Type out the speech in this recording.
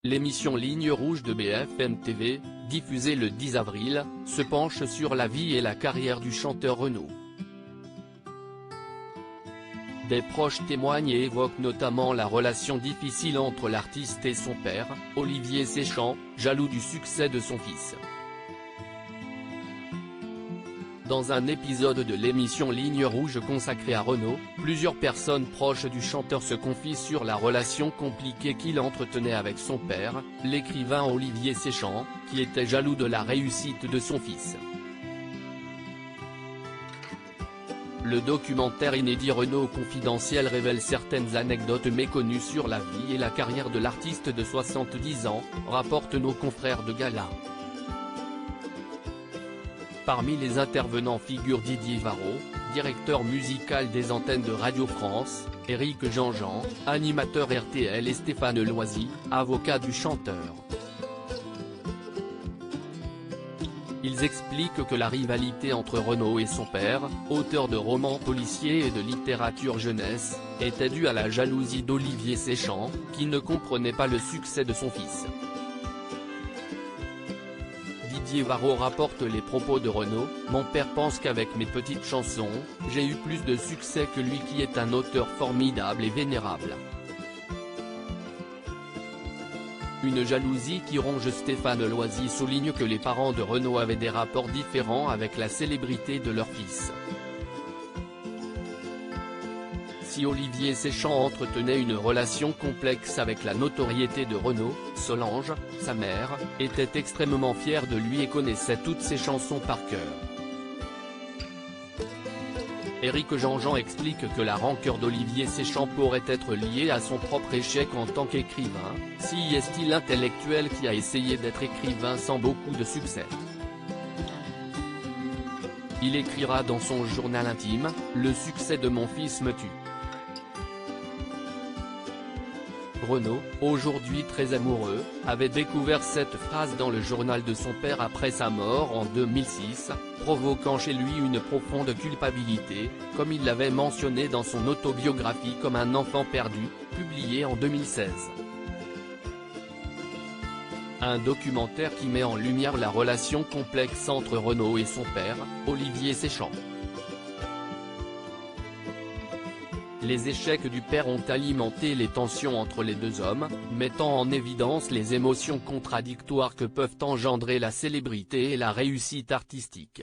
L'émission Ligne Rouge de BFM TV, diffusée le 10 avril, se penche sur la vie et la carrière du chanteur Renaud. Des proches témoignent et évoquent notamment la relation difficile entre l'artiste et son père, Olivier Séchant, jaloux du succès de son fils. Dans un épisode de l'émission Ligne Rouge consacrée à Renaud, plusieurs personnes proches du chanteur se confient sur la relation compliquée qu'il entretenait avec son père, l'écrivain Olivier Séchant, qui était jaloux de la réussite de son fils. Le documentaire inédit Renaud Confidentiel révèle certaines anecdotes méconnues sur la vie et la carrière de l'artiste de 70 ans, rapportent nos confrères de Gala. Parmi les intervenants figurent Didier Varro, directeur musical des antennes de Radio France, Éric Jean-Jean, animateur RTL et Stéphane Loisy, avocat du chanteur. Ils expliquent que la rivalité entre Renaud et son père, auteur de romans policiers et de littérature jeunesse, était due à la jalousie d'Olivier Séchant, qui ne comprenait pas le succès de son fils. Didier Varro rapporte les propos de Renaud: « Mon père pense qu'avec mes petites chansons, j'ai eu plus de succès que lui qui est un auteur formidable et vénérable. » Une jalousie qui ronge. Stéphane Loisy souligne que les parents de Renaud avaient des rapports différents avec la célébrité de leur fils. Si Olivier Séchant entretenait une relation complexe avec la notoriété de Renaud, Solange, sa mère, était extrêmement fière de lui et connaissait toutes ses chansons par cœur. Éric Jean-Jean explique que la rancœur d'Olivier Séchant pourrait être liée à son propre échec en tant qu'écrivain, si est-il intellectuel qui a essayé d'être écrivain sans beaucoup de succès. Il écrira dans son journal intime: « Le succès de mon fils me tue. » Renaud, aujourd'hui très amoureux, avait découvert cette phrase dans le journal de son père après sa mort en 2006, provoquant chez lui une profonde culpabilité, comme il l'avait mentionné dans son autobiographie Comme un enfant perdu, publiée en 2016. Un documentaire qui met en lumière la relation complexe entre Renaud et son père, Olivier Séchant. Les échecs du père ont alimenté les tensions entre les deux hommes, mettant en évidence les émotions contradictoires que peuvent engendrer la célébrité et la réussite artistique.